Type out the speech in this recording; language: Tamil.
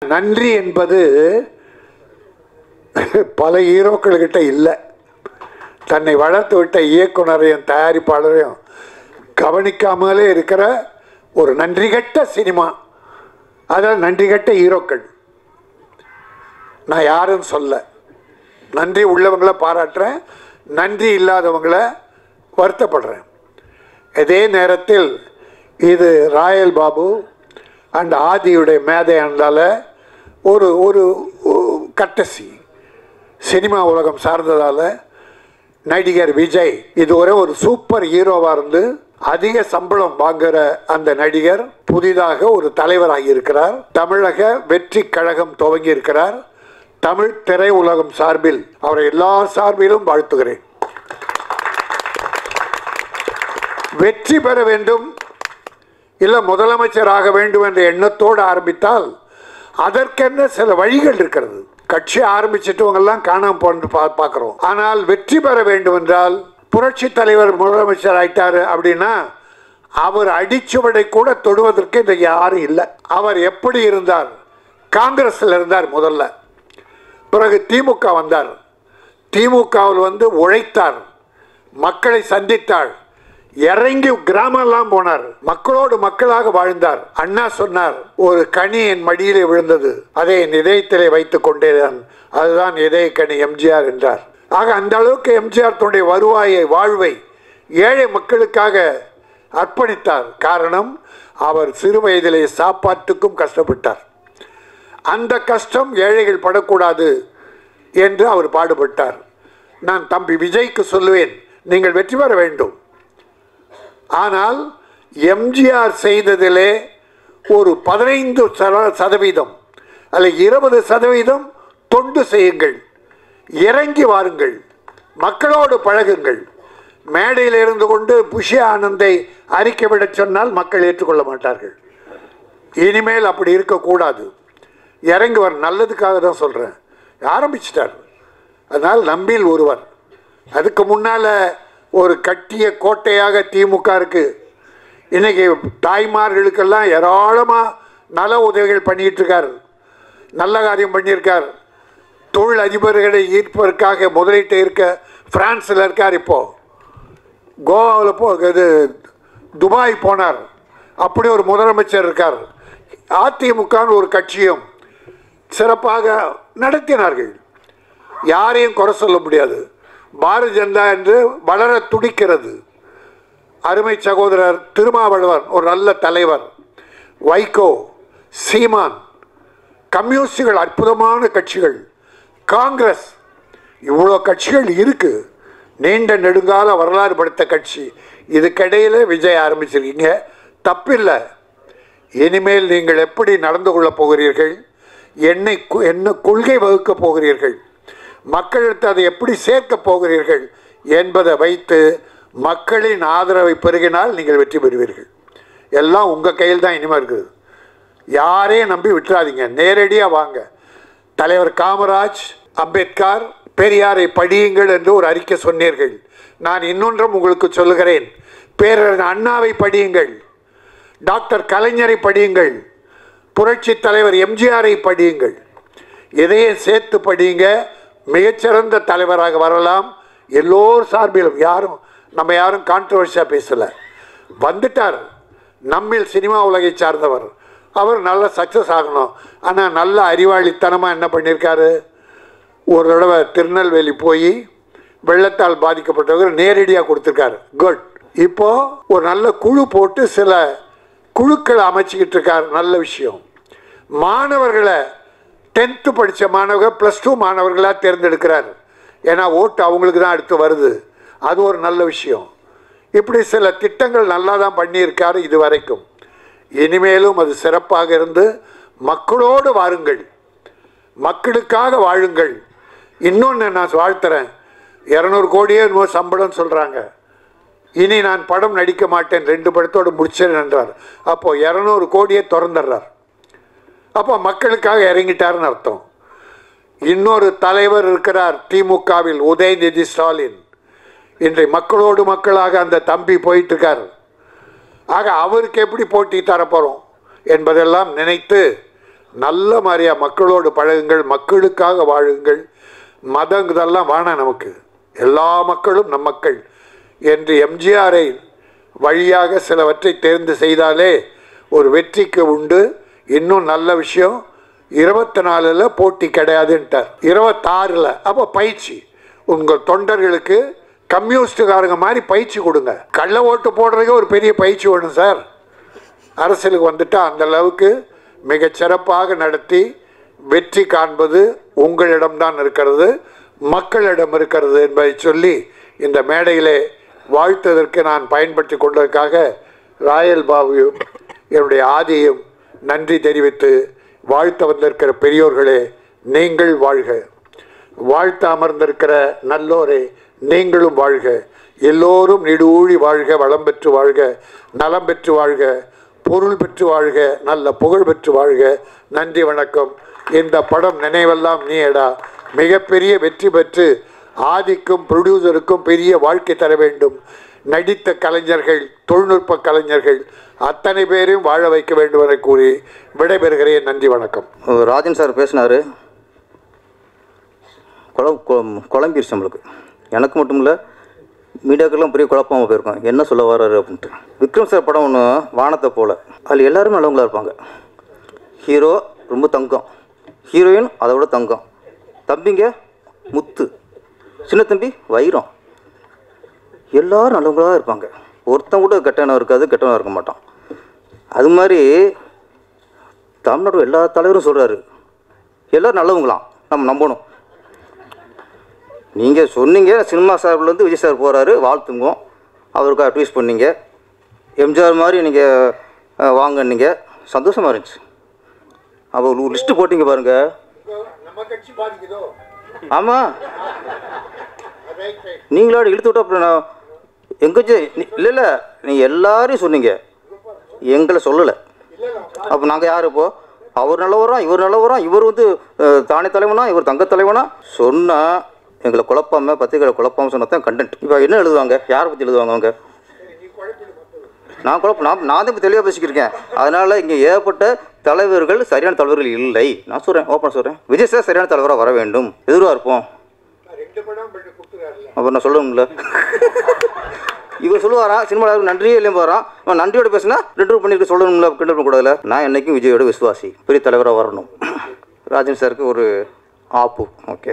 நன்றி என்பது பல ஹீரோக்கள்கிட்ட இல்லை. தன்னை வளர்த்து விட்ட இயக்குனரையும் தயாரிப்பாளரையும் கவனிக்காமலே இருக்கிற ஒரு நன்றி கட்ட சினிமா. அதாவது நன்றி கட்ட ஹீரோக்கள். நான் யாருன்னு சொல்ல, நன்றி உள்ளவங்களை பாராட்டுறேன், நன்றி இல்லாதவங்களை வருத்தப்படுறேன். இதே நேரத்தில் இது ராயல் பாபு அண்ட் ஆதியுடைய மேதை என்றால ஒரு ஒரு கட்டசி சினிமா உலகம் சார்ந்ததால் நடிகர் விஜய் இதுவரை ஒரு சூப்பர் ஹீரோவாக இருந்து அதிக சம்பளம் வாங்குகிற அந்த நடிகர் புதிதாக ஒரு தலைவராகி இருக்கிறார். தமிழக வெற்றி கழகம் துவங்கி இருக்கிறார். தமிழ் திரை உலகம் சார்பில் அவரை எல்லா சார்பிலும் வாழ்த்துகிறேன். வெற்றி பெற வேண்டும் இல்லை முதலமைச்சராக வேண்டும் என்ற எண்ணத்தோடு ஆரம்பித்தால் அதற்கென்ன சில வழிகள் இருக்கிறது. கட்சி ஆரம்பிச்சிட்டவங்கெல்லாம் காணாம போன்று பார்க்கிறோம். ஆனால் வெற்றி பெற வேண்டும் என்றால் புரட்சி தலைவர் முதலமைச்சர் ஆயிட்டாரு அப்படின்னா அவர் அடிச்சுவடை கூட தொடுவதற்கு இந்த யாரும் இல்லை. அவர் எப்படி இருந்தார்? காங்கிரஸில் இருந்தார் முதல்ல, பிறகு திமுக வந்தார். திமுகவில் உழைத்தார், மக்களை சந்தித்தார், இறங்கி கிராமெல்லாம் போனார், மக்களோடு மக்களாக வாழ்ந்தார். அண்ணா சொன்னார், ஒரு கனி என் மடியிலே விழுந்தது, அதை என் இதயத்திலே வைத்துக் கொண்டேதான், அதுதான் இதய கனி எம்ஜிஆர் என்றார். ஆக அந்த அளவுக்கு எம்ஜிஆர் தன்னுடைய வருவாயை வாழ்வை ஏழை மக்களுக்காக அர்ப்பணித்தார். காரணம், அவர் சிறு வயதிலே சாப்பாட்டுக்கும் கஷ்டப்பட்டார். அந்த கஷ்டம் ஏழைகள் படக்கூடாது என்று அவர் பாடுபட்டார். நான் தம்பி விஜய்க்கு சொல்லுவேன், நீங்கள் வெற்றி பெற வேண்டும். ஆனால் எம்ஜிஆர் செய்ததிலே ஒரு 15% அல்ல 20% தொண்டு செய்யுங்கள், இறங்கி வாருங்கள், மக்களோடு பழகுங்கள். மேடையில் இருந்து கொண்டு புஷி ஆனந்தை அறிக்கை விட சொன்னால் மக்கள் ஏற்றுக்கொள்ள மாட்டார்கள். இனிமேல் அப்படி இருக்கக்கூடாது. இறங்கி வர நல்லதுக்காக தான் சொல்கிறேன். ஆரம்பிச்சிட்டார். அதனால் நம்பில் ஒருவர். அதுக்கு முன்னால் ஒரு கட்டிய கோட்டையாக திமுக இருக்கு. இன்னைக்கு தாய்மார்களுக்கெல்லாம் ஏராளமாக நல உதவிகள் பண்ணிட்டு இருக்கார், நல்ல காரியம் பண்ணியிருக்கார். தொழில் அதிபர்களை ஈர்ப்பதற்காக முதலீட்டு இருக்க பிரான்ஸில் இருக்கார். இப்போ கோவாவில் இது துபாய் போனார். அப்படி ஒரு முதலமைச்சர் இருக்கார். அதிமுகன்னு ஒரு கட்சியும் சிறப்பாக நடத்தினார்கள். யாரையும் குறை சொல்ல முடியாது. பாரதிய ஜனதா என்று வளர துடிக்கிறது. அருமை சகோதரர் திருமாவளவன் ஒரு நல்ல தலைவர், வைகோ, சீமான், கம்யூனிஸ்டுகள் அற்புதமான கட்சிகள், காங்கிரஸ், இவ்வளோ கட்சிகள் இருக்கு. நீண்ட நெடுங்கால வரலாறு படுத்த கட்சி. இதுக்கிடையில் விஜய் ஆரம்பிச்சிருக்கீங்க, தப்பில்லை. இனிமேல் நீங்கள் எப்படி நடந்து கொள்ளப் போகிறீர்கள், என்ன கொள்கை வகுக்கப் போகிறீர்கள், மக்களிடத்து அதை எப்படி சேர்க்கப் போகிறீர்கள் என்பதை வைத்து மக்களின் ஆதரவை பெருகினால் நீங்கள் வெற்றி பெறுவீர்கள். எல்லாம் உங்கள் கையில் தான் இனிமேல் இருக்குது. யாரையும் நம்பி விட்டுறாதீங்க, நேரடியாக வாங்க. தலைவர் காமராஜ், அம்பேத்கர், பெரியாரை படியுங்கள் என்று ஒரு அறிக்கை சொன்னீர்கள். நான் இன்னொன்றும் உங்களுக்கு சொல்லுகிறேன், பேரறிஞர் அண்ணாவை படியுங்கள், டாக்டர் கலைஞரை படியுங்கள், புரட்சி தலைவர் எம்ஜிஆரை படியுங்கள். இதையும் சேர்த்து படியுங்க. மிகச்சிறந்த தலைவராக வரலாம். எல்லோர் சார்பிலும் நம்ம யாரும் கான்ட்ரவர்சியாக பேசலை. வந்துட்டார், நம்மில் சினிமா உலகை சார்ந்தவர். அவர் நல்ல சக்ஸஸ் ஆகணும். ஆனால் நல்ல அறிவாளித்தனமாக என்ன பண்ணியிருக்காரு, ஒரு தடவை திருநெல்வேலி போய் வெள்ளத்தால் பாதிக்கப்பட்டவர்கள் நேரடியாக கொடுத்துருக்காரு. குட். இப்போது ஒரு நல்ல குழு போட்டு சில குழுக்களை அமைச்சிக்கிட்டு இருக்கார். நல்ல விஷயம். மாணவர்களை 10th படித்த மாணவர்கள் +2 மாணவர்களாக தேர்ந்தெடுக்கிறார். ஏன்னா ஓட்டு அவங்களுக்கு தான் அடுத்து வருது. அது ஒரு நல்ல விஷயம். இப்படி சில திட்டங்கள் நல்லா தான் பண்ணியிருக்காரு இது வரைக்கும். இனிமேலும் அது சிறப்பாக இருந்து மக்களோடு வாருங்கள், மக்களுக்காக வாழுங்கள். இன்னொன்று நான் வாழ்த்துறேன், 200 கோடியே சம்பளம் சொல்கிறாங்க. இனி நான் படம் நடிக்க மாட்டேன், 2 படத்தோடு முடிச்சேன் என்றார். அப்போது 200 கோடியே திறந்துடுறார். அப்போ மக்களுக்காக இறங்கிட்டாருன்னு அர்த்தம். இன்னொரு தலைவர் இருக்கிறார் திமுகவில், உதயநிதி ஸ்டாலின். இன்றைய மக்களோடு மக்களாக அந்த தம்பி போயிட்டு இருக்கார். ஆக அவருக்கு எப்படி போட்டி தரப்போகிறோம் என்பதெல்லாம் நினைத்து நல்ல மாதிரியாக மக்களோடு பழகுங்கள், மக்களுக்காக வாழுங்கள். மதம் இதெல்லாம் வேணாம், நமக்கு எல்லா மக்களும் நம் மக்கள் என்று எம்ஜிஆரை வழியாக சிலவற்றை தேர்ந்து செய்தாலே ஒரு வெற்றிக்கு உண்டு. இன்னும் நல்ல விஷயம், 24ல் போட்டி கிடையாதுன்ட்டார், 26ல். அப்போ பயிற்சி உங்கள் தொண்டர்களுக்கு கம்யூனிஸ்டுக்காரங்க மாதிரி பயிற்சி கொடுங்க. கள்ள ஓட்டு போடுறதுக்கு ஒரு பெரிய பயிற்சி வேணும் சார். அரசியலுக்கு வந்துட்டால் அந்த அளவுக்கு மிகச்சிறப்பாக நடத்தி வெற்றி காண்பது உங்களிடம்தான் இருக்கிறது, மக்களிடம் இருக்கிறது என்பதை சொல்லி இந்த மேடையிலே வாழ்த்ததற்கு நான் பயன்படுத்தி கொண்டதற்காக ராயல் பாபு என்னுடைய ஆதியும் நன்றி தெரிவித்து வாழ்த்த வந்திருக்கிற பெரியோர்களே நீங்கள் வாழ்க, வாழ்த்த அமர்ந்திருக்கிற நல்லோரே நீங்களும் வாழ்க, எல்லோரும் நெடுவூழி வாழ்க, வளம் பெற்று வாழ்க, நலம் பெற்று வாழ்க, பொருள் பெற்று வாழ்க, நல்ல புகழ் பெற்று வாழ்க. நன்றி, வணக்கம். இந்த படம் நினைவெல்லாம் நீடா மிகப்பெரிய வெற்றி பெற்று ஆதிக்கும் ப்ரொடியூசருக்கும் பெரிய வாழ்க்கை தர வேண்டும். நடித்த கலைஞர்கள், தொழில்நுட்ப கலைஞர்கள் அத்தனை பேரையும் வாழ வைக்க வேண்டும் என கூறி விடைபெறுகிறேன். நன்றி, வணக்கம். ராஜன் சார் பேசினார், குழம்பிருச்சு நம்மளுக்கு. எனக்கு மட்டும் இல்லை, மீடியாக்கெல்லாம் பெரிய குழப்பமாக போயிருக்கோம், என்ன சொல்ல வர்றாரு அப்படின்ட்டு. விக்ரம் சார் படம் ஒன்று வானத்தை போல், அதில் எல்லோரும் நல்லவங்களாக இருப்பாங்க. ஹீரோ ரொம்ப தங்கம், ஹீரோயின் அதை விட தங்கம், தம்பிங்க முத்து, சின்ன தம்பி வைரம், எல்லோரும் நல்லவங்களாக இருப்பாங்க. ஒருத்தன் கூட கெட்டவனாக இருக்காது, கெட்டவனாக இருக்க மாட்டான். அது மாதிரி தமிழ்நாடு எல்லா தலைவரும் சொல்கிறாரு எல்லோரும் நல்லவங்களாம், நம்ம நம்பணும். நீங்கள் சொன்னீங்க சினிமா சார்பிலேருந்து விஜய் சார் போகிறாரு, வாழ்த்துங்க, அவருக்காக ட்வீட் பண்ணீங்க. எம்ஜிஆர் மாதிரி நீங்கள் வாங்கினீங்க, சந்தோஷமாக இருந்துச்சு. அப்போ ஒரு லிஸ்ட்டு போட்டிங்க பாருங்கள். ஆமாம், நீங்களோட இழுத்து விட்டா அப்புறம் நான் எங்கே இல்லை நீங்கள் எல்லாரையும் சொன்னீங்க, எங்களை சொல்லலை. அப்போ நாங்கள் யார் இப்போது? அவர் நல்லவரா, இவர் நல்லவரா, இவர் வந்து தானே தலைவனா, இவர் தங்க தலைவனா சொன்னால் எங்களை குழப்பாமல், பத்திரிகைகளை குழப்பாமல் சொன்னால் தான் கண்டென்ட். இப்போ என்ன எழுதுவாங்க, யாரை பற்றி எழுதுவாங்க அவங்க? நான் தான் இப்போ தெளிவாக பேசிக்கிருக்கேன். அதனால் இங்கே ஏகப்பட்ட தலைவர்கள் சரியான தலைவர்கள் இல்லை. நான் சொல்கிறேன், ஓப்பனாக சொல்கிறேன், விஜய் சார் சரியான தலைவராக வர வேண்டும், எதிராக இருப்போம். அப்புறம் நான் சொல்லணும்ல, இவர் சொல்லுவாரா சினிமாவில் நன்றியே இல்லையும் போகிறான், அவன் நன்றியோட பேசினா 2 பண்ணிட்டு சொல்லணும்ல, கிண்டல் பண்ணக்கூடாதுல. நான் என்றைக்கும் விஜயோட விசுவாசி, பெரிய தலைவராக வரணும். ராஜன் சாருக்கு ஒரு ஆப்பு. ஓகே.